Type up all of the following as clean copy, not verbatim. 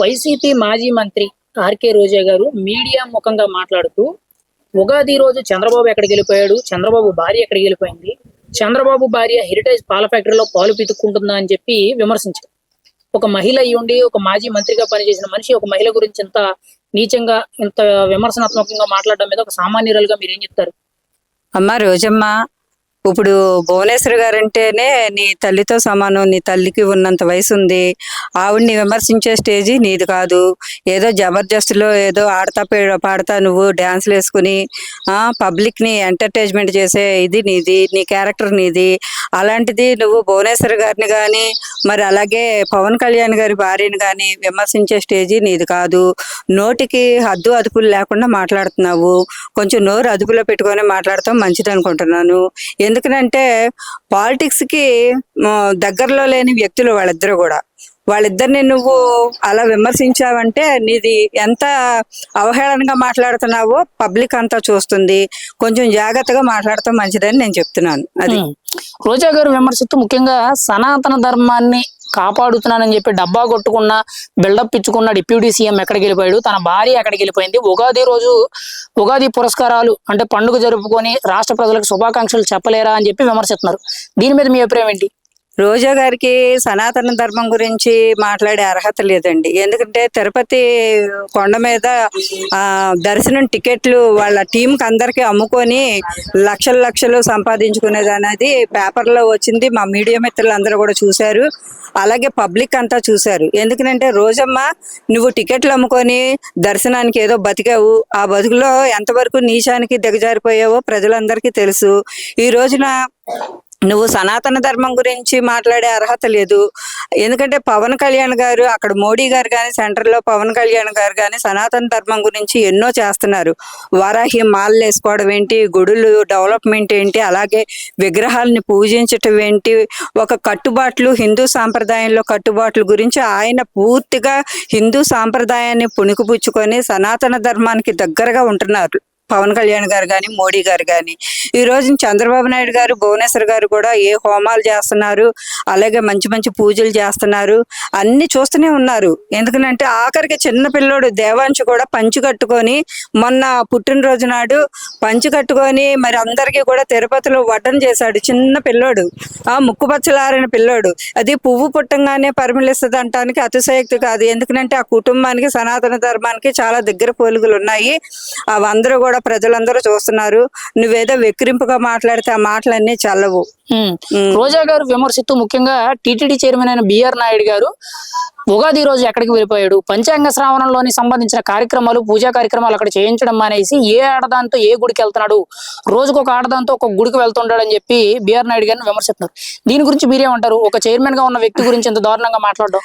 YCP మాజీ మంత్రి RK రోజా గారు మీడియా ముఖంగా మాట్లాడుతూ ఉగాది రోజు చంద్రబాబు ఎక్కడికి వెళ్ళిపోయాడు, చంద్రబాబు భార్య ఎక్కడికి వెళ్ళిపోయింది, చంద్రబాబు భార్య హెరిటేజ్ పాల ఫ్యాక్టరీలో పాలు పితుక్కుంటుందా అని చెప్పి విమర్శించారు. ఒక మహిళ అయ్యుండి ఒక మాజీ మంత్రిగా పనిచేసిన మనిషి ఒక మహిళ గురించి ఇంత నీచంగా ఇంత విమర్శనాత్మకంగా మాట్లాడడం మీద ఒక సామాన్యురాలుగా మీరు ఏం చెప్తారు? అమ్మ రోజమ్మ, ఇప్పుడు భువనేశ్వర్ గారు అంటేనే నీ తల్లితో సమానం. నీ తల్లికి ఉన్నంత వయసు ఉంది. ఆవిడ్ని విమర్శించే స్టేజీ నీది కాదు. ఏదో జబర్దస్త్లో ఏదో ఆడతా పాడతా నువ్వు డ్యాన్స్లు వేసుకుని పబ్లిక్ని ఎంటర్టైన్మెంట్ చేసే ఇది నీది, నీ క్యారెక్టర్ నీది. అలాంటిది నువ్వు భువనేశ్వర్ గారిని కానీ మరి అలాగే పవన్ కళ్యాణ్ గారి భార్యని కానీ విమర్శించే స్టేజీ నీది కాదు. నోటికి హద్దు అదుపులు లేకుండా మాట్లాడుతున్నావు. కొంచెం నోరు అదుపులో పెట్టుకొని మాట్లాడతాం మంచిది అనుకుంటున్నాను. ఎందుకంటే పాలిటిక్స్కి దగ్గరలో లేని వ్యక్తులు వాళ్ళిద్దరు కూడా. వాళ్ళిద్దరిని నువ్వు అలా విమర్శించావంటే నీది ఎంత అవహేళనగా మాట్లాడుతున్నావో పబ్లిక్ అంతా చూస్తుంది. కొంచెం జాగ్రత్తగా మాట్లాడటం మంచిదని నేను చెప్తున్నాను. అది రోజా గారు విమర్శిస్తూ ముఖ్యంగా సనాతన ధర్మాన్ని కాపాడుతున్నానని చెప్పి డబ్బా కొట్టుకున్న బిల్డప్ ఇచ్చుకున్న డిప్యూటీ సీఎం ఎక్కడికి వెళ్ళిపోయాడు, తన భార్య ఎక్కడికి వెళ్ళిపోయింది, ఉగాది రోజు ఉగాది పురస్కారాలు అంటే పండుగ జరుపుకొని రాష్ట్ర ప్రజలకు శుభాకాంక్షలు చెప్పలేరా అని చెప్పి విమర్శిస్తున్నారు. దీని మీద మీ అభిప్రాయం ఏంటి? రోజా గారికి సనాతన ధర్మం గురించి మాట్లాడే అర్హత లేదండి. ఎందుకంటే తిరుపతి కొండ మీద దర్శనం టికెట్లు వాళ్ళ టీంకి అందరికీ అమ్ముకొని లక్షలు లక్షలు సంపాదించుకునేది అనేది పేపర్లో వచ్చింది. మా మీడియా మిత్రులు అందరూ కూడా చూశారు, అలాగే పబ్లిక్ అంతా చూశారు. ఎందుకంటే రోజమ్మ, నువ్వు టికెట్లు అమ్ముకొని దర్శనానికి ఏదో బతికావు. ఆ బతుకులో ఎంతవరకు నీచానికి దిగజారిపోయావో ప్రజలందరికీ తెలుసు. ఈ రోజున నువ్వు సనాతన ధర్మం గురించి మాట్లాడే అర్హత లేదు. ఎందుకంటే పవన్ కళ్యాణ్ గారు అక్కడ మోడీ గారు కానీ సెంటర్లో పవన్ కళ్యాణ్ గారు కానీ సనాతన ధర్మం గురించి ఎన్నో చేస్తున్నారు. వారాహి మాలలు వేసుకోవడం ఏంటి, గుడులు డెవలప్మెంట్ ఏంటి, అలాగే విగ్రహాలని పూజించటం ఏంటి, ఒక కట్టుబాట్లు హిందూ సాంప్రదాయంలో కట్టుబాట్ల గురించి ఆయన పూర్తిగా హిందూ సాంప్రదాయాన్ని పుణికిపుచ్చుకొని సనాతన ధర్మానికి దగ్గరగా ఉంటున్నారు పవన్ కళ్యాణ్ గారు కానీ మోడీ గారు కానీ. ఈ రోజు చంద్రబాబు నాయుడు గారు భువనేశ్వర్ గారు కూడా ఏ హోమాలు చేస్తున్నారు, అలాగే మంచి మంచి పూజలు చేస్తున్నారు, అన్ని చూస్తూనే ఉన్నారు. ఎందుకంటే ఆఖరికి చిన్న పిల్లోడు దేవాంశు కూడా పంచి కట్టుకొని మొన్న పుట్టినరోజు నాడు పంచి కట్టుకొని మరి అందరికీ కూడా తిరుపతిలో వడ్డన చేశాడు. చిన్న పిల్లోడు, ముక్కుపచ్చలారిన పిల్లోడు. అది పువ్వు పుట్టంగానే పరిమళిస్తుంది అంటానికి అతిశయోక్తి కాదు. ఎందుకంటే ఆ కుటుంబానికి సనాతన ధర్మానికి చాలా దగ్గర పోలుగులు ఉన్నాయి. అవందరూ కూడా ప్రజలందరూ చూస్తున్నారు. నువ్వేదో వెక్కిరింపుగా మాట్లాడితే ఆ మాటలన్నీ చల్లవు. రోజా గారు విమర్శిస్తూ ముఖ్యంగా టీటీడీ చైర్మన్ అయిన బిఆర్ నాయుడు గారు ఉగాది రోజు ఎక్కడికి వెళ్ళిపోయాడు, పంచాంగ శ్రావణంలోని సంబంధించిన కార్యక్రమాలు పూజా కార్యక్రమాలు అక్కడ చేయించడం మానేసి ఏ ఆడదాంతో ఏ గుడికి వెళ్తున్నాడు, రోజుకు ఒక ఆడదాంతో ఒక గుడికి వెళ్తుంటాడు అని చెప్పి బిఆర్ నాయుడు గారిని విమర్శిస్తున్నారు. దీని గురించి మీరేమంటారు? ఒక చైర్మన్ గా ఉన్న వ్యక్తి గురించి ఇంత దారుణంగా మాట్లాడడం.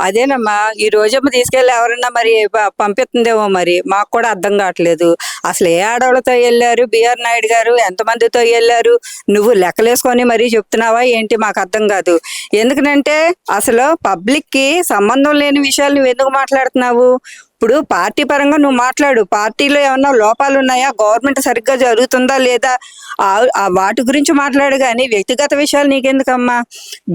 అదేనమ్మా, ఈ రోజమ్మ తీసుకెళ్ళి ఎవరన్నా మరి పంపిస్తుందేమో, మరి మాకు కూడా అర్థం కావట్లేదు. అసలు ఏ ఆడవాళ్ళతో వెళ్ళారు బిఆర్ నాయుడు గారు, ఎంతమందితో వెళ్ళారు, నువ్వు లెక్కలేసుకొని మరీ చెప్తున్నావా ఏంటి? మాకు అర్థం కాదు. ఎందుకంటే అసలు పబ్లిక్ కి సంబంధం లేని విషయాలు నువ్వు ఎందుకు మాట్లాడుతున్నావు? ఇప్పుడు పార్టీ పరంగా నువ్వు మాట్లాడు. పార్టీలో ఏమన్నా లోపాలు ఉన్నాయా, గవర్నమెంట్ సరిగ్గా జరుగుతుందా లేదా, వాటి గురించి మాట్లాడు. కానీ వ్యక్తిగత విషయాలు నీకెందుకమ్మా?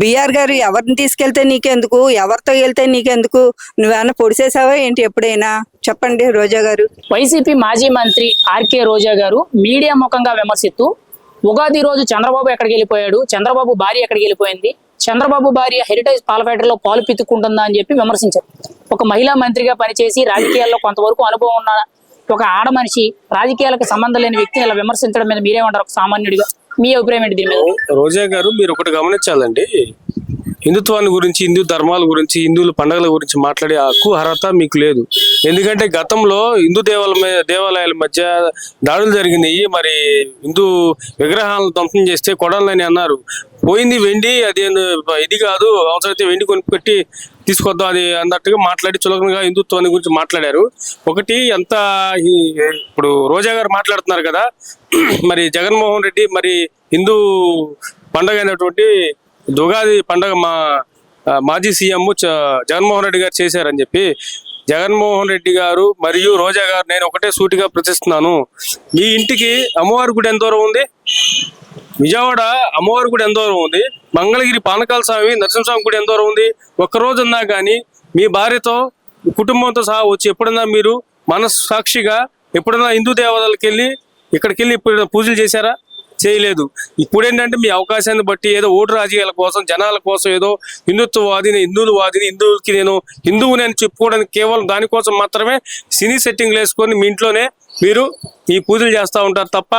బిఆర్ గారు ఎవరిని తీసుకెళ్తే నీకెందుకు, ఎవరితో వెళ్తే నీకెందుకు? నువ్వేమన్నా పొడిసేసావా ఏంటి ఎప్పుడైనా? చెప్పండి రోజా గారు. వైసీపీ మాజీ మంత్రి ఆర్కే రోజా గారు మీడియా ముఖంగా విమర్శిస్తూ ఉగాది రోజు చంద్రబాబు ఎక్కడికి వెళ్ళిపోయాడు, చంద్రబాబు భార్య ఎక్కడికి వెళ్ళిపోయింది, చంద్రబాబు భార్య హెరిటేజ్ పాల ఫ్యాక్టరీలో పాలు పితుక్కుంటుందా అని చెప్పి విమర్శించారు. ఒక మహిళా మంత్రిగా పనిచేసి రాజకీయాల్లో కొంతవరకు అనుభవం ఉన్న ఒక ఆడ మనిషి, రాజకీయాలకు సంబంధం లేని వ్యక్తిని ఇలా విమర్శించడం మీద మీరేమంటారు ఒక సామాన్యుడిగా? మీ అభిప్రాయం ఏంటి దీని మీద? రోజా గారు, మీరు ఒకటి గమనించాలండి. హిందుత్వాన్ని గురించి, హిందూ ధర్మాల గురించి, హిందువుల పండుగల గురించి మాట్లాడే హక్కు అర్హత మీకు లేదు. ఎందుకంటే గతంలో హిందూ దేవాలయాల మధ్య దాడులు జరిగినాయి. మరి హిందూ విగ్రహాలను ధ్వంసం చేస్తే కొడాలని అన్నారు. పోయింది వెండి, అది ఇది కాదు, అవసరమైతే వెండి కొనుక్కొట్టి తీసుకొద్దాం అది అన్నట్టుగా మాట్లాడి చులకనగా హిందుత్వాన్ని గురించి మాట్లాడారు. ఒకటి ఎంత ఇప్పుడు రోజా గారు మాట్లాడుతున్నారు కదా, మరి జగన్మోహన్ రెడ్డి మరి హిందూ పండుగ అయినటువంటి ఉగాది పండుగ మాజీ సీఎం జగన్మోహన్ రెడ్డి గారు చేశారని చెప్పి జగన్మోహన్ రెడ్డి గారు మరియు రోజా గారు నేను ఒకటే సూటిగా ప్రశ్నిస్తున్నాను. మీ ఇంటికి అమ్మవారి గుడి ఎంత దూరం ఉంది? విజయవాడ అమ్మవారి గుడి ఎంత దూరం ఉంది? మంగళగిరి పానకాల స్వామి నరసింహస్వామి గుడి ఎంత దూరం ఉంది? ఒక్కరోజు ఉన్నా కానీ మీ భార్యతో కుటుంబంతో సహా వచ్చి ఎప్పుడన్నా మీరు మనస్సాక్షిగా ఎప్పుడన్నా హిందూ దేవాలయాలకు వెళ్ళి ఇక్కడికి వెళ్ళి ఇప్పుడు పూజలు చేశారా? చేయలేదు. ఇప్పుడు ఏంటంటే మీ అవకాశాన్ని బట్టి ఏదో ఓటు రాజకీయాల కోసం, జనాల కోసం ఏదో హిందుత్వవాదిని, హిందువులకి నేను హిందువుని అని చెప్పుకోవడానికి కేవలం దానికోసం మాత్రమే సినీ సెట్టింగ్లు వేసుకొని మీ ఇంట్లోనే మీరు ఈ పూజలు చేస్తూ ఉంటారు తప్ప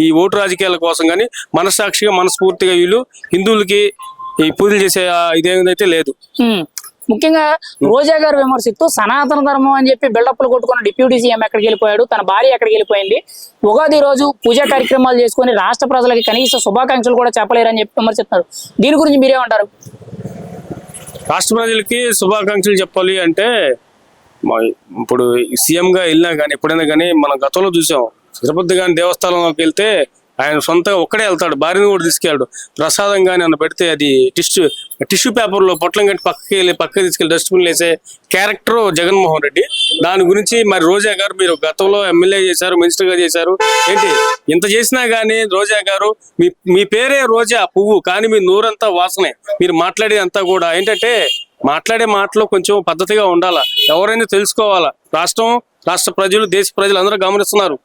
ఈ ఓటు రాజకీయాల కోసం కానీ మనస్సాక్షిగా మనస్ఫూర్తిగా వీళ్ళు హిందువులకి ఈ పూజలు చేసే ఇదేదైతే లేదు. ముఖ్యంగా రోజా గారు విమర్శిస్తూ సనాతన ధర్మం అని చెప్పి బిల్డప్లు కొట్టుకున్న డిప్యూటీ సీఎం ఎక్కడికి వెళ్ళిపోయాడు, తన భార్య ఎక్కడికి వెళ్ళిపోయింది, ఉగాది రోజు పూజా కార్యక్రమాలు చేసుకుని రాష్ట్ర ప్రజలకి కనీస శుభాకాంక్షలు కూడా చెప్పలేరని చెప్పి విమర్శిస్తున్నారు. దీని గురించి మీరేమంటారు? రాష్ట్ర ప్రజలకి శుభాకాంక్షలు చెప్పాలి అంటే ఇప్పుడు సీఎంగా వెళ్ళినా కానీ ఎప్పుడైనా కానీ మనం గతంలో చూసాం. తిరుపతి కానీ దేవస్థానంలోకి వెళ్తే ఆయన సొంతంగా ఒక్కడే వెళ్తాడు, భార్యను కూడా తీసుకెళ్ళాడు. ప్రసాదం కానీ అన్న పెడితే అది టిష్యూ పేపర్లో పొట్లం కట్టి పక్కకి తీసుకెళ్ళి డస్ట్బిన్లు వేసే క్యారెక్టర్ జగన్మోహన్ రెడ్డి. దాని గురించి మరి రోజా గారు మీరు గతంలో ఎమ్మెల్యే చేశారు, మినిస్టర్గా చేశారు, ఏంటి ఇంత చేసినా కానీ రోజా గారు మీ పేరే రోజా పువ్వు, కానీ మీ నోరంతా వాసనే. మీరు మాట్లాడేది అంతా కూడా ఏంటంటే మాట్లాడే మాటలో కొంచెం పద్ధతిగా ఉండాలా, ఎవరైనా తెలుసుకోవాలా. రాష్ట్ర ప్రజలు, దేశ ప్రజలు అందరూ గమనిస్తున్నారు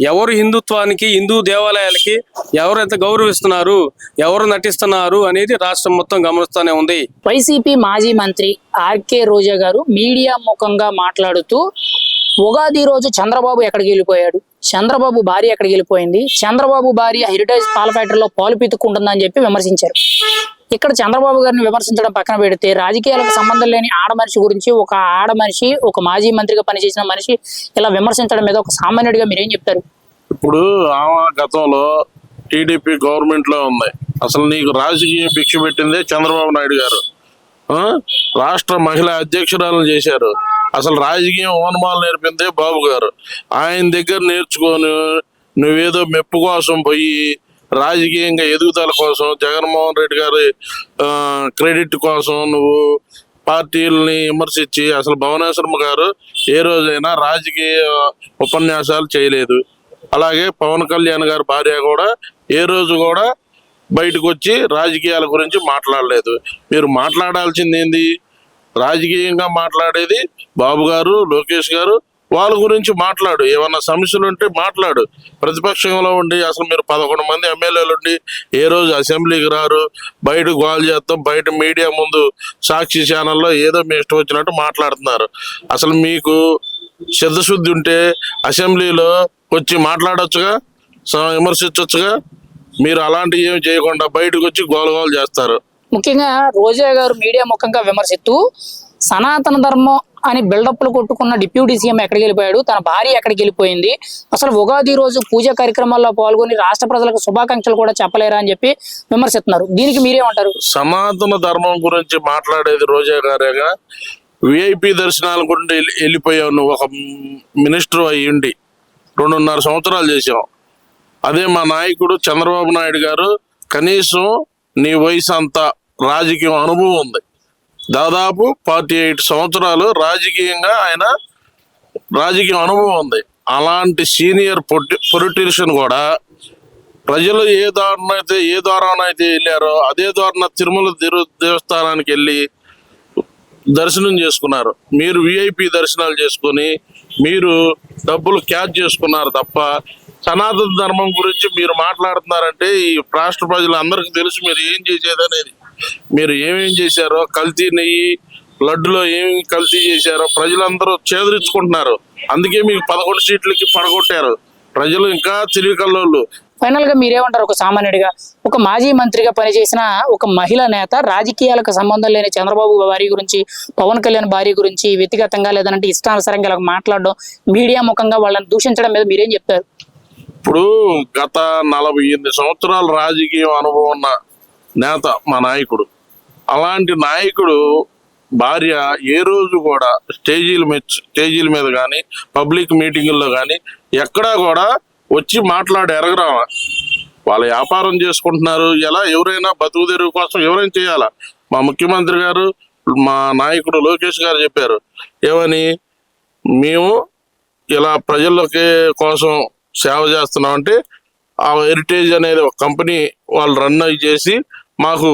ఎవరు హిందుత్వానికి, హిందూ దేవాలయాలకి ఎవరు ఎంత గౌరవిస్తున్నారు, ఎవరు నటిస్తున్నారు అనేది రాష్ట్రం మొత్తం గమనిస్తూనే ఉంది. వైసీపీ మాజీ మంత్రి ఆర్కే రోజా గారు మీడియా ముఖంగా మాట్లాడుతూ ఉగాది రోజు చంద్రబాబు ఎక్కడికి వెళ్ళిపోయాడు, చంద్రబాబు భార్య ఎక్కడికి వెళ్ళిపోయింది, చంద్రబాబు భార్య హెరిటేజ్ పాల ఫ్యాక్టరీలో పాలు పీతుక్కుంటుందని చెప్పి విమర్శించారు. ఇక్కడ చంద్రబాబు గారిని విమర్శించడం పక్కన పెడితే రాజకీయాలకు సంబంధం లేని ఆడమనిషి గురించి ఒక మాజీ మంత్రిగా పనిచేసిన మనిషి ఇలా విమర్శించడం మీద ఒక సామాన్యుడిగా మీరేం చెప్తారు? ఇప్పుడు ఆమె గతంలో టీడీపీ గవర్నమెంట్ లో ఉంది. అసలు నీకు రాజకీయ భిక్ష పెట్టిందే చంద్రబాబు నాయుడు గారు. రాష్ట్ర మహిళా అధ్యక్షురాలను చేశారు. అసలు రాజకీయం ఓనమాలు నేర్పిందే బాబు గారు. ఆయన దగ్గర నేర్చుకొని నువ్వేదో మెప్పు కోసం పోయి రాజకీయంగా ఎదుగుదల కోసం, జగన్మోహన్ రెడ్డి గారి క్రెడిట్ కోసం నువ్వు పార్టీలని విమర్శించి, అసలు భువనేశ్వరమ్మ గారు ఏ రోజైనా రాజకీయ ఉపన్యాసాలు చేయలేదు. అలాగే పవన్ కళ్యాణ్ గారి భార్య కూడా ఏ రోజు కూడా బయటకు వచ్చి రాజకీయాల గురించి మాట్లాడలేదు. మీరు మాట్లాడాల్సింది ఏంది? రాజకీయంగా మాట్లాడేది బాబు గారు, లోకేష్ గారు, వాళ్ళ గురించి మాట్లాడు. ఏమన్నా సమస్యలు ఉంటే మాట్లాడు. ప్రతిపక్షంలో ఉండి అసలు మీరు 11 మంది ఎమ్మెల్యేలు ఉండి ఏ రోజు అసెంబ్లీకి రారు, బయట గోల్ చేస్తాం, బయట మీడియా ముందు సాక్షి ఛానల్లో ఏదో మీ ఇష్టం వచ్చినట్టు మాట్లాడుతున్నారు. అసలు మీకు సిద్ధశుద్ధి ఉంటే అసెంబ్లీలో వచ్చి మాట్లాడొచ్చుగా, విమర్శించవచ్చుగా. మీరు అలాంటివి ఏమి చేయకుండా బయటకు వచ్చి గోలగోలు చేస్తారు. ముఖ్యంగా రోజా గారు మీడియా ముఖంగా విమర్శిస్తూ సనాతన ధర్మం అని బిల్డప్లు కొట్టుకున్న డిప్యూటీ సీఎం ఎక్కడికి వెళ్ళిపోయాడు, తన భార్య ఎక్కడికి వెళ్ళిపోయింది, అసలు ఉగాది రోజు పూజా కార్యక్రమాల్లో పాల్గొని రాష్ట్ర ప్రజలకు శుభాకాంక్షలు కూడా చెప్పలేరా అని చెప్పి విమర్శిస్తున్నారు. దీనికి మీరేమంటారు? సనాతన ధర్మం గురించి మాట్లాడేది రోజా గారేగా. విఐపి దర్శనాల గురించి వెళ్ళిపోయావు నువ్వు. ఒక మినిస్టర్ అయ్యిండి 2.5 సంవత్సరాలు చేసావు. అదే మా నాయకుడు చంద్రబాబు నాయుడు గారు కనీసం నీ వయసు అంతా రాజకీయ అనుభవం ఉంది. దాదాపు 48 సంవత్సరాలు రాజకీయంగా ఆయన రాజకీయ అనుభవం ఉంది. అలాంటి సీనియర్ పొలిటీషియన్ కూడా ప్రజలు ఏ ద్వారానైతే వెళ్ళారో అదే ద్వారాన తిరుమల దేవస్థానానికి వెళ్ళి దర్శనం చేసుకున్నారు. మీరు విఐపి దర్శనాలు చేసుకొని మీరు డబ్బులు క్యాచ్ చేసుకున్నారు తప్ప సనాతన ధర్మం గురించి మీరు మాట్లాడుతున్నారంటే ఈ రాష్ట్ర ప్రజలు అందరికీ తెలుసు మీరు ఏం చేసేదనేది. మీరు ఏమేం చేశారో, కల్తీ నెయ్యి లడ్డులో ఏమి కల్తీ చేశారో ప్రజలందరూ చేదరించుకుంటున్నారు. అందుకే మీకు 11 సీట్లకి పడగొట్టారు. ప్రజలు ఇంకా తెలివికల్లోళ్ళు. ఫైనల్ గా మీరేమంటారు? ఒక సామాన్యుడిగా, ఒక మాజీ మంత్రిగా పనిచేసిన ఒక మహిళా నేత, రాజకీయాలకు సంబంధం లేని చంద్రబాబు భార్య గురించి, పవన్ కళ్యాణ్ భార్య గురించి వ్యక్తిగతంగా లేదంటే ఇష్టానుసారంగా ఇలా మాట్లాడడం, మీడియా ముఖంగా వాళ్ళని దూషించడం మీద మీరేం చెప్తారు? ఇప్పుడు గత 48 సంవత్సరాల రాజకీయ అనుభవం ఉన్న నేత మా నాయకుడు. అలాంటి నాయకుడు భార్య ఏ రోజు కూడా స్టేజీల మీద కానీ పబ్లిక్ మీటింగుల్లో కానీ ఎక్కడా కూడా వచ్చి మాట్లాడి ఎరగరావా. వాళ్ళ వ్యాపారం చేసుకుంటున్నారు. ఎలా ఎవరైనా బతుకు తెరువు కోసం ఎవరైనా చేయాలా. మా ముఖ్యమంత్రి గారు, మా నాయకుడు లోకేష్ గారు చెప్పారు ఏమని, మేము ఇలా ప్రజలకి కోసం సేవ చేస్తున్నామంటే ఆ హెరిటేజ్ అనేది ఒక కంపెనీ వాళ్ళు రన్ అయి చేసి మాకు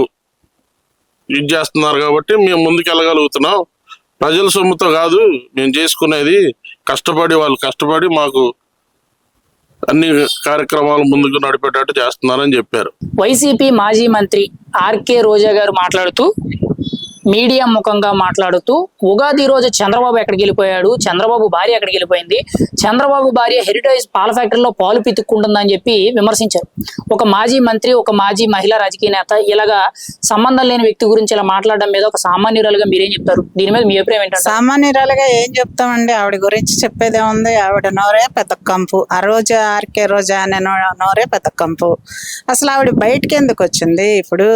ఇది చేస్తున్నారు కాబట్టి మేము ముందుకు వెళ్ళగలుగుతున్నాం. ప్రజల సొమ్ముతో కాదు మేము చేసుకునేది, కష్టపడి వాళ్ళు కష్టపడి మాకు అన్ని కార్యక్రమాలు ముందుకు నడిపేటట్టు చేస్తున్నారని చెప్పారు. వైసీపీ మాజీ మంత్రి ఆర్కే రోజా గారు మాట్లాడుతూ, మీడియా ముఖంగా మాట్లాడుతూ, ఉగాది రోజు చంద్రబాబు ఎక్కడికి వెళ్ళిపోయాడు, చంద్రబాబు భార్య ఎక్కడికి వెళ్ళిపోయింది, చంద్రబాబు భార్య హెరిటేజ్ పాల ఫ్యాక్టరీలో పాలు పితుక్కుంటుందని చెప్పి విమర్శించారు. ఒక మాజీ మంత్రి, ఒక మాజీ మహిళా రాజకీయ నేత ఇలాగా సంబంధం లేని వ్యక్తి గురించి ఇలా మాట్లాడడం మీద ఒక సామాన్యురాలుగా మీరేం చెప్తారు? దీని మీద మీ అభిప్రాయం ఏంటంటే? సామాన్యురాలుగా ఏం చెప్తామండి, ఆవిడ గురించి చెప్పేదే ఉంది. ఆవిడ నోరే పెద్ద కంపు. ఆ రోజు ఆర్కే రోజా అనే నోరే పెద్ద కంపు. అసలు ఆవిడ బయటికి ఎందుకు వచ్చింది ఇప్పుడు?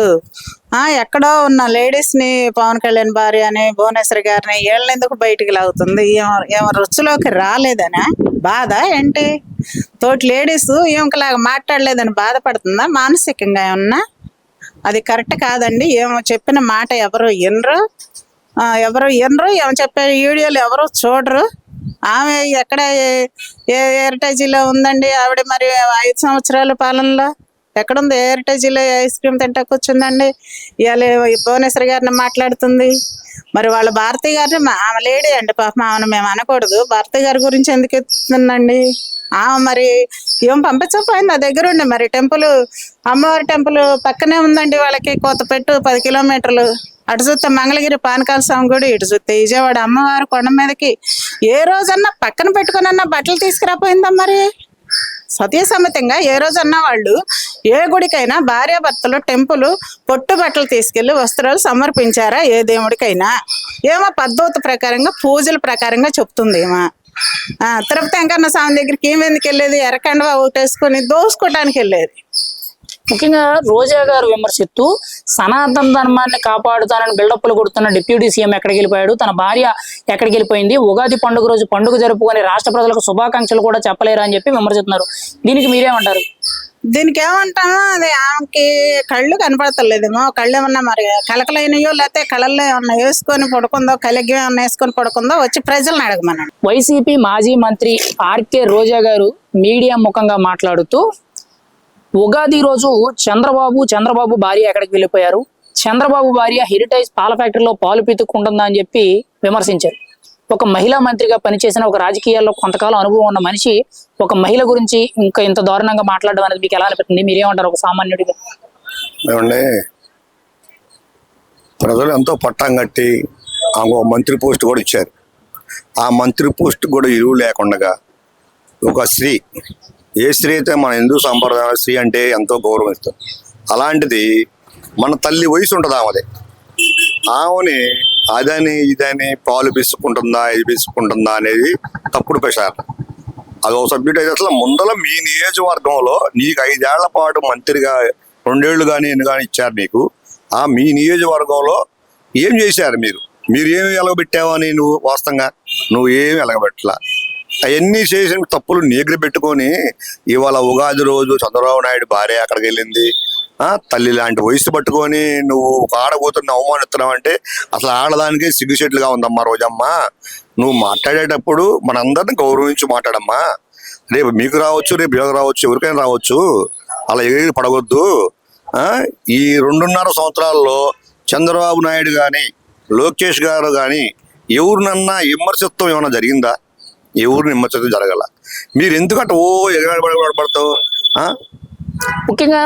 ఎక్కడో ఉన్న లేడీస్ ని, పవన్ కళ్యాణ్ భార్య అని, భువనేశ్వరి గారిని, వీళ్ళని ఎందుకు బయటికి లాగుతుంది? ఏమో రుచిలోకి రాలేదనా బాధ ఏంటి? తోటి లేడీస్ ఏమకలాగా మాట్లాడలేదని బాధపడుతుందా మానసికంగా ఏమన్నా? అది కరెక్ట్ కాదండి. ఏమో చెప్పిన మాట ఎవరు వినరు, ఏమో చెప్పే వీడియోలు ఎవరు చూడరు. ఆమె ఎక్కడ ఏ హెరిటేజీలో ఉందండి ఆవిడ? మరి 5 సంవత్సరాల పాలనలో ఎక్కడుంది హెరిటేజీలో? ఐస్ క్రీమ్ తింటా కూర్చుందండి. ఇవాళ భువనేశ్వరి గారిని మాట్లాడుతుంది. మరి వాళ్ళ భారతి గారిని, ఆమె లేడీ అండి పాపం, ఆమెను మేము అనకూడదు. భారతి గారి గురించి ఎందుకు ఎత్తుందండి? మరి ఏం పంపించకపోయింది ఆ దగ్గర ఉండి? మరి టెంపుల్, అమ్మవారి టెంపుల్ పక్కనే ఉందండి వాళ్ళకి, కోతపెట్టు 10 కిలోమీటర్లు. అటు చూస్తే మంగళగిరి పానకాల స్వామి గుడి, ఇటు చూస్తే విజయవాడ అమ్మవారు కొండ మీదకి ఏ రోజన్నా పక్కన పెట్టుకున్నా బట్టలు తీసుకురాపోయిందా? మరి సతీ సమేతంగా ఏ రోజన్నా వాళ్ళు ఏ గుడికైనా భార్యాభర్తలు టెంపుల్ పొట్టు బట్టలు తీసుకెళ్లి వస్త్రాలు సమర్పించారా ఏ దేవుడికైనా? ఏమో పద్ధతి ప్రకారంగా, పూజల ప్రకారంగా చెప్తుంది ఏమో. తిరుపతి వెంకన్న స్వామి దగ్గరికి ఏమి ఎందుకు వెళ్ళేది? ఎర్రకండవా ఒకటేసుకొని దోసుకోవడానికి వెళ్ళేది. ముఖ్యంగా రోజా గారు విమర్శిస్తూ, సనాతన ధర్మాన్ని కాపాడుతానని బిల్డప్లు కొడుతున్న డిప్యూటీ సీఎం ఎక్కడికి వెళ్ళిపోయాడు, తన భార్య ఎక్కడికి వెళ్ళిపోయింది, ఉగాది పండుగ రోజు పండుగ జరుపుకొని రాష్ట్ర ప్రజలకు శుభాకాంక్షలు కూడా చెప్పలేరు అని చెప్పి విమర్శిస్తున్నారు. దీనికి మీరేమంటారు? దీనికి ఏమంటామో, అది ఆమెకి కళ్ళు కనపడతలేదేమో. కళ్ళు ఏమన్నా మరి కలకలైనయో, లేకపోతే కళ్ళల్లో ఏమన్నా వేసుకొని పడుకుందో, కలిగి ఏమన్నా వేసుకొని పడుకుందో వచ్చి ప్రజలను అడగమన్నాడు. వైసీపీ మాజీ మంత్రి ఆర్కే రోజా గారు మీడియా ముఖంగా మాట్లాడుతూ, ఉగాది రోజు చంద్రబాబు భార్య ఎక్కడికి వెళ్ళిపోయారు, చంద్రబాబు భార్య హెరిటేజ్ పాల ఫ్యాక్టరీలో పాలు పితుక్కుంటుందా అని చెప్పి విమర్శించారు. ఒక మహిళా మంత్రిగా పనిచేసిన, ఒక రాజకీయాల్లో కొంతకాలం అనుభవం ఉన్న మనిషి ఒక మహిళ గురించి ఇంకా ఇంత దారుణంగా మాట్లాడడం అనేది మీకు ఎలా అనిపిస్తుంది? మీరేమంటారు ఒక సామాన్యుడిగా? ఏమండి, ప్రజలు ఎంతో పట్టం కట్టి ఆమె మంత్రి పోస్ట్ కూడా ఇచ్చారు. ఆ మంత్రి పోస్ట్ కూడా ఇరువు లేకుండా ఒక స్త్రీ, ఏ స్త్రీ అయితే మన హిందూ సంప్రదాయ స్త్రీ అంటే ఎంతో గౌరవిస్తాం. అలాంటిది మన తల్లి వయసు ఉంటుంది ఆమెది. ఆమెని అదని ఇదని పాలు పిసుకుంటుందా, ఇది పిసుకుంటుందా అనేది తప్పుడు ప్రచారం. అది ఒక సబ్జెక్ట్ అయితే అసలు ముందల మీ నియోజకవర్గంలో నీకు 5 ఏళ్ల పాటు మంత్రిగా 2 ఏళ్ళు కానీ ఎన్ని కానీ ఇచ్చారు నీకు. మీ నియోజకవర్గంలో ఏం చేశారు మీరు? ఏమి వెలగబెట్టావని నువ్వు వాస్తవంగా నువ్వు ఏమి వెలగబెట్టలా. అవన్నీ చేసిన తప్పులు నీగ్రి పెట్టుకొని ఇవాళ ఉగాది రోజు చంద్రబాబు నాయుడు భార్య అక్కడికి వెళ్ళింది, తల్లి లాంటి వయసు పట్టుకొని నువ్వు ఒక ఆడబోతున్న అవమానిస్తున్నావు అంటే అసలు ఆడదానికే సిగ్గుచెట్లుగా ఉందమ్మా రోజమ్మ. నువ్వు మాట్లాడేటప్పుడు మనందరిని గౌరవించి మాట్లాడమ్మా. రేపు మీకు రావచ్చు, రేపు యోగ రావచ్చు, ఎవరికైనా రావచ్చు. అలా ఎగిరి పడవద్దు. ఈ 2.5 సంవత్సరాల్లో చంద్రబాబు నాయుడు కానీ, లోకేష్ గారు కానీ ఎవరినన్నా విమర్శిత్వం ఏమైనా జరిగిందా? ఎవరిని విమర్శిత్వం జరగల. మీరు ఎందుకంటే ఎగరబడతావు? ముఖ్యంగా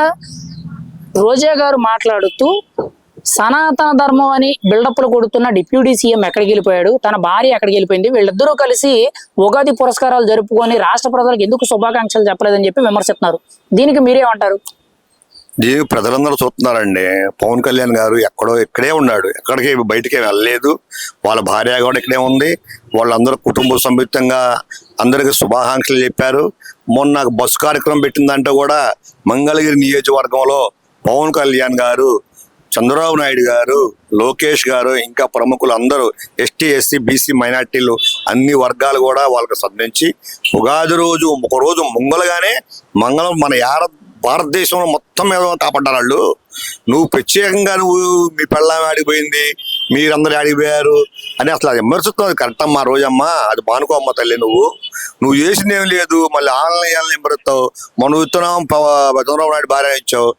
రోజా గారు మాట్లాడుతూ, సనాతన ధర్మం అని బిల్డప్లు కొడుతున్న డిప్యూటీ సీఎం ఎక్కడికి వెళ్ళిపోయాడు, తన భార్య ఎక్కడికి వెళ్ళిపోయింది, వీళ్ళిద్దరూ కలిసి ఉగాది పురస్కారాలు జరుపుకొని రాష్ట్ర ప్రజలకు ఎందుకు శుభాకాంక్షలు చెప్పలేదని చెప్పి విమర్శిస్తున్నారు. దీనికి మీరేమంటారు? దీనికి ప్రజలందరూ చూస్తున్నారండి. పవన్ కళ్యాణ్ గారు ఇక్కడే ఉన్నాడు, ఎక్కడికి బయటికి వెళ్ళలేదు. వాళ్ళ భార్య కూడా ఇక్కడే ఉంది. వాళ్ళందరూ కుటుంబ సమేతంగా అందరికి శుభాకాంక్షలు చెప్పారు. మొన్న బస్సు కార్యక్రమం పెట్టిందంటే కూడా మంగళగిరి నియోజకవర్గంలో పవన్ కళ్యాణ్ గారు, చంద్రబాబు నాయుడు గారు, లోకేష్ గారు, ఇంకా ప్రముఖులు అందరూ ఎస్టీ, ఎస్సీ, బీసీ, మైనార్టీలు అన్ని వర్గాలు కూడా వాళ్ళకి సంధించి ఉగాది రోజు ఒక రోజు ముంగలుగానే మంగళం మన భారతదేశంలో మొత్తం మీద కాపాడ్డారు వాళ్ళు. నువ్వు ప్రత్యేకంగా మీ పెళ్ళాం ఆడిపోయింది, మీరందరూ ఆడిపోయారు అని అసలు అది విమర్శిస్తావు. అది కరెక్ట్ అమ్మా రోజమ్మా, అది మానుకోమ్మ తల్లి. నువ్వు చేసింది ఏం లేదు. మళ్ళీ ఆన్లైన్ విమర్శిస్తావు. మనం ఇస్తున్నాం చంద్రబాబు నాయుడు భార్య ఇచ్చావు,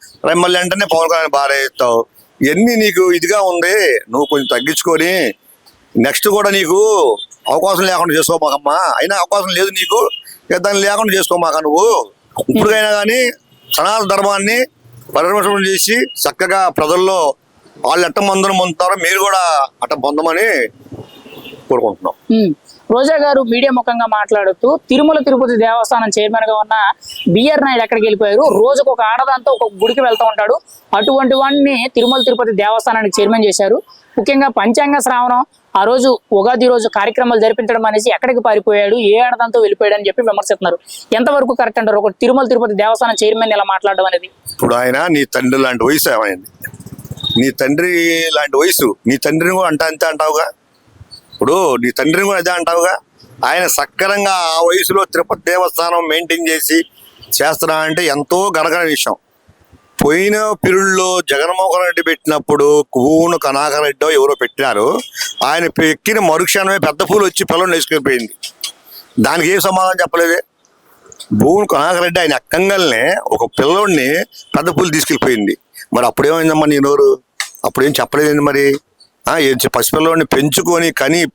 మళ్ళీ వెంటనే పవన్ కళ్యాణ్ భార్య ఇస్తావు. ఇవన్నీ నీకు ఇదిగా ఉంది. నువ్వు కొంచెం తగ్గించుకొని నెక్స్ట్ కూడా నీకు అవకాశం లేకుండా చేసుకోమాకమ్మా. అయినా అవకాశం లేదు నీకు, దాన్ని లేకుండా చేసుకోమాక నువ్వు. ఇప్పటికైనా కానీ సనాతన ధర్మాన్ని పరిరక్షణ చేసి చక్కగా ప్రజల్లో వాళ్ళు ఎట్ట మందులు పొందుతారో మీరు కూడా అట్ట పొందమని కోరుకుంటున్నాం. రోజా గారు మీడియా ముఖంగా మాట్లాడుతూ తిరుమల తిరుపతి దేవస్థానం చైర్మన్ గా ఉన్న బిఆర్ నాయుడు ఎక్కడికి వెళ్ళిపోయారు, రోజుకు ఒక ఆడదాంతో ఒక గుడికి వెళ్తూ ఉంటాడు, అటువంటి వాడిని తిరుమల తిరుపతి దేవస్థానానికి చైర్మన్ చేశారు. ముఖ్యంగా పంచాంగ శ్రావణం ఆ రోజు ఉగాది రోజు కార్యక్రమాలు జరిపించడం అనేసి ఎక్కడికి పారిపోయాడు, ఏ ఆడదాంతో వెళ్ళిపోయాడు అని చెప్పి విమర్శిస్తున్నారు. ఎంతవరకు కరెక్ట్ అంటారు ఒక తిరుమల తిరుపతి దేవస్థానం చైర్మన్ ఇలా మాట్లాడడం అనేది? ఇప్పుడు ఆయన నీ తండ్రి లాంటి వయసు ఏమైంది, నీ తండ్రి లాంటి వయసు, నీ తండ్రిని కూడా అంతే అంటావుగా. ఇప్పుడు నీ తండ్రిని కూడా అదే అంటావుగా. ఆయన సక్రంగా ఆ వయసులో తిరుపతి దేవస్థానం మెయింటైన్ చేసి చేస్తున్నా అంటే ఎంతో గణగణ విషయం. పోయిన పిరుల్లో జగన్మోహన్ రెడ్డి పెట్టినప్పుడు కూను కనాకర్ రెడ్డి ఎవరో పెట్టినారు, ఆయన ఎక్కిన మరుక్షణమే పెద్ద పూలు వచ్చి పిల్లల్ని వేసుకెళ్ళిపోయింది. దానికి ఏ సమాధానం చెప్పలేదే. భూమి కనాకర్ రెడ్డి ఆయన ఎక్కంగానే ఒక పిల్లోడిని పెద్ద పూలు తీసుకెళ్ళిపోయింది. మరి అప్పుడేమైందమ్మా నీ నోరు, అప్పుడేం చెప్పలేదండి. మరి పసిపిల్లోడిని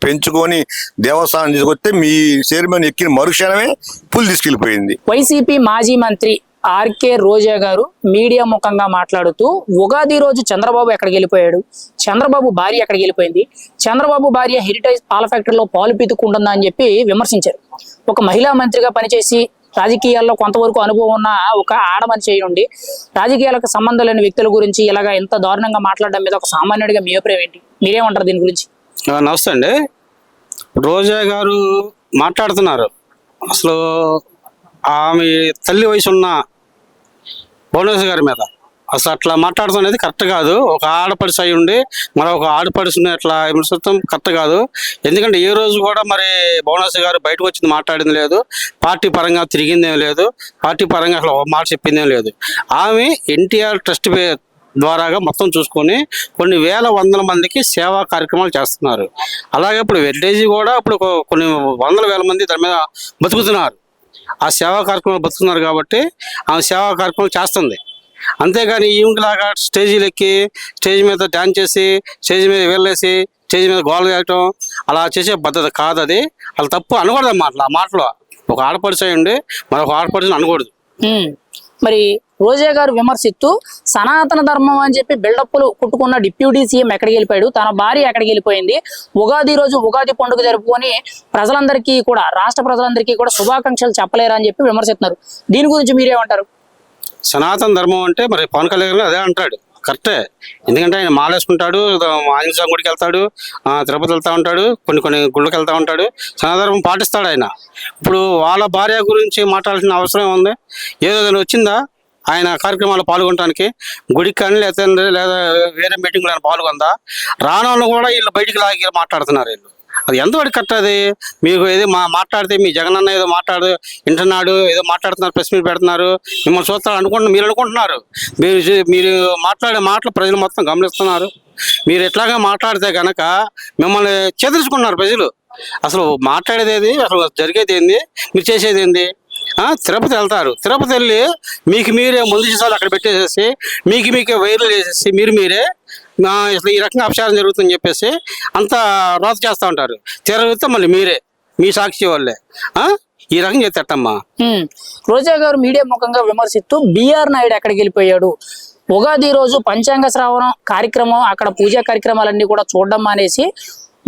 పెంచుకొని దేవస్థానం తీసుకొస్తే మీ చైర్మన్ ఎక్కిన మరుక్షణమే పూలు తీసుకెళ్ళిపోయింది. వైసీపీ మాజీ మంత్రి ఆర్కే రోజా గారు మీడియా ముఖంగా మాట్లాడుతూ ఉగాది రోజు చంద్రబాబు ఎక్కడికి వెళ్ళిపోయాడు, చంద్రబాబు భార్య ఎక్కడికి వెళ్ళిపోయింది, చంద్రబాబు భార్య హెరిటేజ్ పాల ఫ్యాక్టరీలో పాలు పీతుకుంటుందా అని చెప్పి విమర్శించారు. ఒక మహిళా మంత్రిగా పనిచేసి రాజకీయాల్లో కొంతవరకు అనుభవం ఉన్న ఒక ఆడమనిషి అయి ఉండి రాజకీయాలకు సంబంధం లేని వ్యక్తుల గురించి ఇలాగా ఎంత దారుణంగా మాట్లాడడం మీద ఒక సామాన్యుడిగా మీ అభిప్రాయం ఏంటి, మీరేమంటారు దీని గురించి? నమస్తే అండి. రోజా గారు మాట్లాడుతున్నారు, అసలు ఆమె తల్లి వయసు ఉన్న భువనేశ్వర్ గారి మీద అసలు అట్లా మాట్లాడుతున్నది కరెక్ట్ కాదు. ఒక ఆడపడిసి అయి ఉండి మరొక ఆడపడిసిని అట్లా విమర్శించడం కరెక్ట్ కాదు. ఎందుకంటే ఏ రోజు కూడా మరి భువనేశ్వర్ గారు బయటకు వచ్చింది మాట్లాడింది లేదు, పార్టీ పరంగా తిరిగిందేం లేదు, పార్టీ పరంగా అసలు మాట చెప్పిందేం లేదు. ఆమె ఎన్టీఆర్ ట్రస్ట్ ద్వారాగా మొత్తం చూసుకొని కొన్ని వందల మందికి సేవా కార్యక్రమాలు చేస్తున్నారు. అలాగే ఇప్పుడు వెల్టేజీ కూడా ఇప్పుడు కొన్ని వేల మంది దాని మీద బతుకుతున్నారు. ఆ సేవా కార్యక్రమాలు బతుకుతున్నారు కాబట్టి ఆమె సేవా కార్యక్రమాలు చేస్తుంది. అంతేగాని ఈవిలాగా స్టేజీలు ఎక్కి స్టేజ్ మీద డాన్స్ చేసి స్టేజ్ మీద వెళ్ళేసి స్టేజ్ మీద గోల చేయటం అలా చేసే పద్ధతి కాదు. అది అలా తప్పు అనకూడదు అన్నమాట. ఆ మాటలో ఒక ఆడపడిచేయండి మరొక ఆడపడిని అనకూడదు. మరి రోజా గారు విమర్శిస్తూ సనాతన ధర్మం అని చెప్పి బిల్డప్లు కుట్టుకున్న డిప్యూటీ సీఎం ఎక్కడికి వెళ్ళిపోయాడు, తన భార్య ఎక్కడికి వెళ్ళిపోయింది, ఉగాది రోజు ఉగాది పండుగ జరుపుకొని ప్రజలందరికీ కూడా రాష్ట్ర ప్రజలందరికీ కూడా శుభాకాంక్షలు చెప్పలేరా అని చెప్పి విమర్శిస్తున్నారు. దీని గురించి మీరేమంటారు? సనాతన ధర్మం అంటే మరి పవన్ కళ్యాణ్ అదే అంటాడు, కరెక్టే. ఎందుకంటే ఆయన మాలేసుకుంటాడు, ఆంజనేయ స్వామి గుడికి వెళ్తాడు, తిరుపతి వెళ్తా ఉంటాడు, కొన్ని గుళ్ళకి వెళ్తా ఉంటాడు, సనాతన ధర్మం పాటిస్తాడు ఆయన. ఇప్పుడు వాళ్ళ భార్య గురించి మాట్లాడాల్సిన అవసరం ఉంది? ఏదైనా వచ్చిందా ఆయన కార్యక్రమాల్లో పాల్గొనడానికి? గుడికి కానీ లేదా వేరే మీటింగ్లో పాల్గొందా? రానోళ్ళు కూడా వీళ్ళు బయటికి లాగి మాట్లాడుతున్నారు. వీళ్ళు అది ఎంతవరకు కరెక్ట్? అది మీకు ఏదో మాట్లాడితే మీ జగనన్న ఏదో వింటున్నాడు, ఏదో మాట్లాడుతున్నారు, ప్రెస్ మీట్ పెడుతున్నారు, మిమ్మల్ని చూస్తారు మీరు అనుకుంటున్నారు. మీరు మాట్లాడే మాటలు ప్రజలు మొత్తం గమనిస్తున్నారు. మీరు ఎట్లాగా మాట్లాడితే కనుక మిమ్మల్ని చెదిరించుకున్నారు ప్రజలు. అసలు మాట్లాడేది ఏది, అసలు జరిగేది ఏంది, మీరు చేసేది ఏంది? తిరుపతి వెళ్తారు, తిరుపతి వెళ్ళి మీకు మీరే ముందు చేసాలు అక్కడ పెట్టేసేసి మీకే వైర్లు చేసేసి మీరే అసలు ఈ రకంగా అపచారం జరుగుతుందని చెప్పేసి అంతా రోత చేస్తూ ఉంటారు. తిరిగితే మళ్ళీ మీరే మీ సాక్షి వాళ్ళే ఈ రకంగా చేస్తమ్మా. రోజా గారు మీడియా ముఖంగా విమర్శిస్తూ బిఆర్ నాయుడు ఎక్కడికి వెళ్ళిపోయాడు, ఉగాది రోజు పంచాంగ శ్రావణం కార్యక్రమం అక్కడ పూజా కార్యక్రమాలన్నీ కూడా చూడడం మానేసి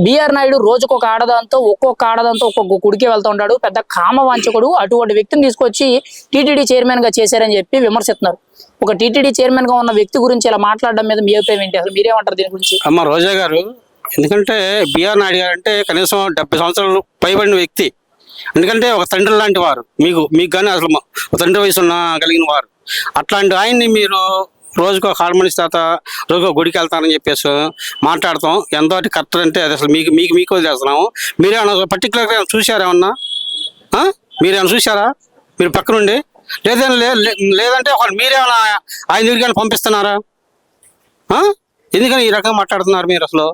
బిఆర్ నాయుడు రోజుకొక ఆడదాంతో ఒక్కొక్క గుడికి వెళ్తూ ఉంటాడు, పెద్ద కామవాంచకుడు, అటువంటి వ్యక్తిని తీసుకొచ్చి టీటీడీ చైర్మన్ గా చేశారని చెప్పి విమర్శిస్తున్నారు. ఒక టీటీడీ చైర్మన్ గా ఉన్న వ్యక్తి గురించి ఇలా మాట్లాడడం మీద మీ అభిప్రాయం ఏంటి, అసలు మీరేమంటారు దీని గురించి? అమ్మ రోజా గారు, ఎందుకంటే బిఆర్ నాయుడు గారు అంటే కనీసం 70 సంవత్సరాలు పైబడిన వ్యక్తి. ఎందుకంటే ఒక తండ్రి లాంటి వారు మీకు కానీ అసలు ఒక తండ్రి వయసు కలిగిన వారు. అట్లాంటి ఆయన్ని మీరు రోజుకు ఒక హార్మోనిస్ తాత రోజుకు గుడికి వెళ్తానని చెప్పేసి మాట్లాడతాం ఎంతో కరెక్ట్ అంటే అది అసలు మీకు వదిలేస్తున్నాము. మీరేమన్నా పర్టికులర్గా చూసారేమన్నా? మీరేమన్నా చూసారా మీరు పక్క నుండి? లేదంటే ఒకళ్ళు మీరేమన్నా ఆయన దగ్గరికి పంపిస్తున్నారా? ఎందుకని ఈ రకంగా మాట్లాడుతున్నారు మీరు? అసలు